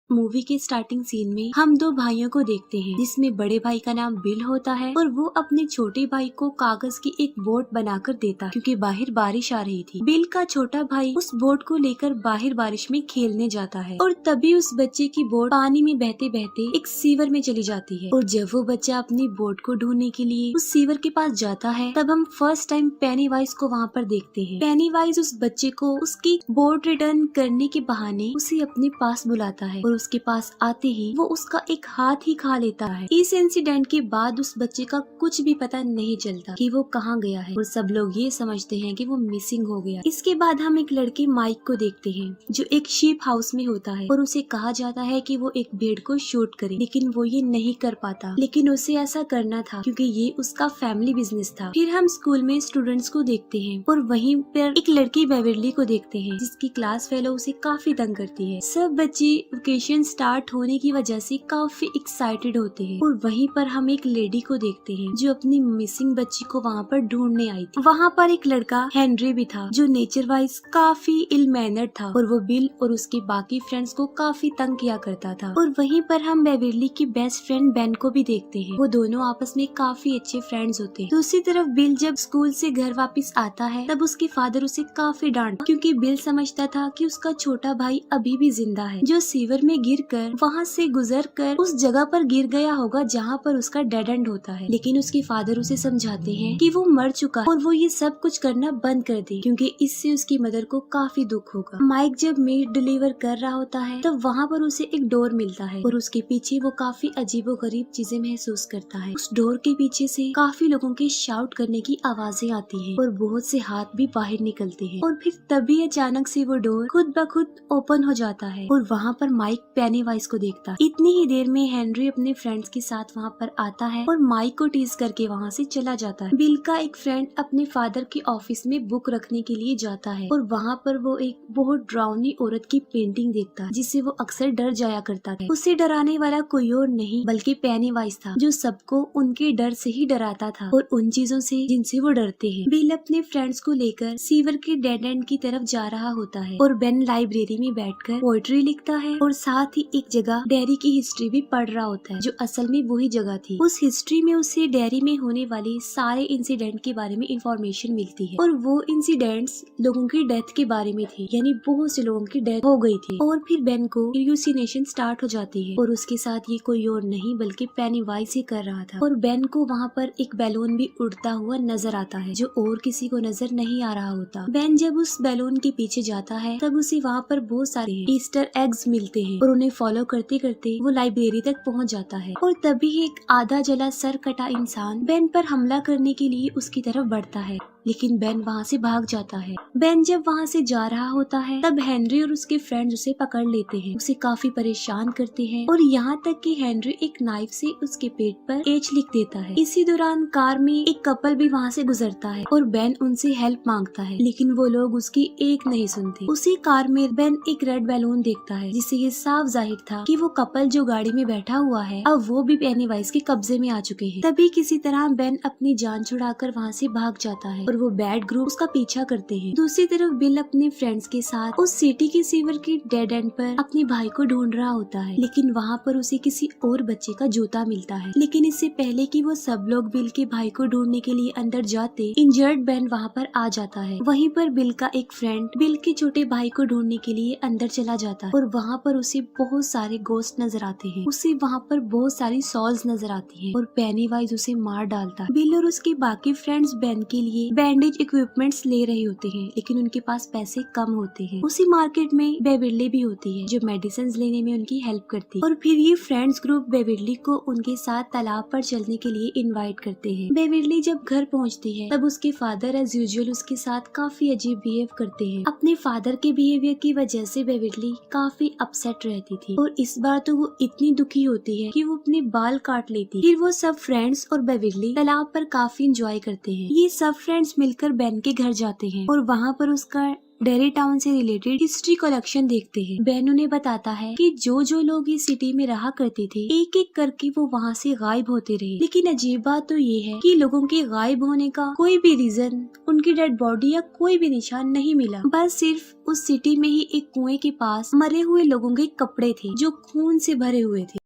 Movie के starting scene में हम दो भाइयों को देखते हैं, जिसमें बड़े भाई का नाम बिल होता है और वो अपने छोटे भाई को कागज की एक बोट बनाकर देता, क्योंकि बाहर बारिश आ रही थी। बिल का छोटा भाई उस बोट को लेकर बाहर बारिश में खेलने जाता है और तभी उस बच्चे की बोट पानी में बहते बहते एक सीवर में चली जाती है। और जब वो बच्चा अपनी बोट को ढूंढने के लिए उस सीवर के पास जाता है, तब हम फर्स्ट टाइम पेनीवाइज को वहाँ पर देखते हैं। पेनीवाइज उस बच्चे को उसकी बोट रिटर्न करने के बहाने उसे अपने पास बुलाता है और उसके पास आते ही वो उसका एक हाथ ही खा लेता है। इस इंसिडेंट के बाद उस बच्चे का कुछ भी पता नहीं चलता कि वो कहाँ गया है और सब लोग ये समझते हैं कि वो मिसिंग हो गया। इसके बाद हम एक लड़के माइक को देखते हैं, जो एक शीप हाउस में होता है और उसे कहा जाता है कि वो एक भेड़ को शूट करे, लेकिन वो ये नहीं कर पाता। लेकिन उसे ऐसा करना था क्योंकि ये उसका फैमिली बिजनेस था। फिर हम स्कूल में स्टूडेंट्स को देखते हैं और वहीं पर एक लड़की बेवरली को देखते हैं, जिसकी क्लास फेलो उसे काफी तंग करती है। सब बच्चे वेकेशन स्टार्ट होने की वजह से काफी एक्साइटेड होते हैं और वहीं पर हम एक लेडी को देखते हैं, जो अपनी मिसिंग बच्ची को वहाँ पर ढूंढने आई थी। वहाँ पर एक लड़का हेनरी भी था, जो नेचर वाइज काफी इल मैनर्ड था और वो बिल और उसके बाकी फ्रेंड्स को काफी तंग किया करता था। और वहीं पर हम बेवरली की बेस्ट फ्रेंड बेन को भी देखते हैं। वो दोनों आपस में काफी अच्छे फ्रेंड्स होते हैं। दूसरी तरफ बिल जब स्कूल से घर वापस आता है, तब उसके फादर उसे काफी डांटता, क्योंकि बिल समझता था कि उसका छोटा भाई अभी भी जिंदा है, जो सीवर में गिरकर वहाँ से गुजरकर उस जगह पर गिर गया होगा जहाँ पर उसका डेड एंड होता है। लेकिन उसके फादर उसे समझाते हैं कि वो मर चुका है और वो ये सब कुछ करना बंद कर दे, क्योंकि इससे उसकी मदर को काफी दुख होगा। माइक जब मीट डिलीवर कर रहा होता है, तब वहाँ पर उसे एक डोर मिलता है और उसके पीछे वो काफी अजीबोगरीब चीजें महसूस करता है। उस डोर के पीछे से काफी लोगों के शाउट करने की आवाजें आती है और बहुत से हाथ भी बाहर निकलते हैं। और फिर तभी अचानक से वो डोर खुद ब खुद ओपन हो जाता है और वहाँ पर माइक पेनीवाइज को देखता है। इतनी ही देर में हेनरी अपने फ्रेंड्स के साथ वहाँ पर आता है और माइक को टीज करके वहाँ से चला जाता है। बिल का एक फ्रेंड अपने फादर के ऑफिस में बुक रखने के लिए जाता है और वहाँ पर वो एक बहुत डरावनी औरत की पेंटिंग देखता है, जिससे वो अक्सर डर जाया करता है। उसे डराने वाला कोई और नहीं बल्कि पेनीवाइज था, जो सबको उनके डर से ही डराता था और उन चीजों से जिनसे वो डरते हैं। बिल अपने फ्रेंड्स को लेकर सीवर के डेड एंड की तरफ जा रहा होता है और बेन लाइब्रेरी में बैठकर पोएट्री लिखता है और साथ ही एक जगह डेयरी की हिस्ट्री भी पढ़ रहा होता है, जो असल में वही जगह थी। उस हिस्ट्री में उसे डेयरी में होने वाले सारे इंसिडेंट के बारे में इंफॉर्मेशन मिलती है और वो इंसिडेंट्स लोगों की डेथ के बारे में थे, यानी बहुत से लोगों की डेथ हो गई थी। और फिर बेन को ह्यूसिनेशन स्टार्ट हो जाती है और उसके साथ ये कोई और नहीं बल्कि पेनीवाइज ही कर रहा था। और बेन को वहाँ पर एक बैलून भी उड़ता हुआ नजर आता है, जो और किसी को नजर नहीं आ रहा होता। बेन जब उस बैलून के पीछे जाता है, तब उसे वहाँ पर बहुत सारे ईस्टर एग्स मिलते हैं और उन्हें फॉलो करते करते वो लाइब्रेरी तक पहुँच जाता है। और तभी एक आधा जला सर कटा इंसान बेन पर हमला करने के लिए उसकी तरफ बढ़ता है, लेकिन बेन वहाँ से भाग जाता है। बेन जब वहाँ से जा रहा होता है, तब हेनरी और उसके फ्रेंड्स उसे पकड़ लेते हैं, उसे काफी परेशान करते हैं और यहाँ तक कि हेनरी एक नाइफ से उसके पेट पर एच लिख देता है। इसी दौरान कार में एक कपल भी वहाँ से गुजरता है और बेन उनसे हेल्प मांगता है, लेकिन वो लोग उसकी एक नहीं सुनते। उसी कार में बेन एक रेड बैलून देखता है, जिससे ये साफ जाहिर था कि वो कपल जो गाड़ी में बैठा हुआ है, अब वो भी पेनीवाइज के कब्जे में आ चुके हैं। तभी किसी तरह बेन अपनी जान छुड़ाकर वहाँ से भाग जाता है और वो बैड ग्रुप उसका पीछा करते हैं। दूसरी तरफ बिल अपने फ्रेंड्स के साथ उस सिटी के सीवर के डेड एंड पर अपने भाई को ढूंढ रहा होता है, लेकिन वहाँ पर उसे किसी और बच्चे का जूता मिलता है। लेकिन इससे पहले कि वो सब लोग बिल के भाई को ढूंढने के लिए अंदर जाते, इंजर्ड बेन वहाँ पर आ जाता है। वहीं पर बिल का एक फ्रेंड बिल के छोटे भाई को ढूंढने के लिए अंदर चला जाता है और वहाँ पर उसे बहुत सारे गोस्ट नजर आते हैं। उसे वहाँ पर बहुत सारी सॉल्स नजर आती है और पेनीवाइज उसे मार डालता है। बिल और उसके बाकी फ्रेंड्स बेन के लिए बैंडेज इक्विपमेंट्स ले रहे होते हैं, लेकिन उनके पास पैसे कम होते हैं। उसी मार्केट में बेवरली भी होती है, जो मेडिसिन लेने में उनकी हेल्प करती है। और फिर ये फ्रेंड्स ग्रुप बेवरली को उनके साथ तालाब पर चलने के लिए इनवाइट करते हैं। बेवरली जब घर पहुंचती है, तब उसके फादर एज यूजुअल उसके साथ काफी अजीब बिहेव करते हैं। अपने फादर के बिहेवियर की वजह से बेवरली काफी अपसेट रहती थी और इस बार तो वो इतनी दुखी होती है कि वो अपने बाल काट लेती। फिर वो सब फ्रेंड्स और बेवरली तालाब पर काफी इंजॉय करते हैं। ये सब फ्रेंड्स मिलकर बेन के घर जाते हैं और वहाँ पर उसका डेरी टाउन से रिलेटेड हिस्ट्री कलेक्शन देखते हैं। बेन उन्हें बताता है कि जो जो लोग इस सिटी में रहा करते थे एक एक करके वो वहाँ से गायब होते रहे। लेकिन अजीब बात तो ये है कि लोगों के गायब होने का कोई भी रीजन, उनकी डेड बॉडी या कोई भी निशान नहीं मिला। बस सिर्फ उस सिटी में ही एक कुएं के पास मरे हुए लोगों के कपड़े थे जो खून से भरे हुए थे।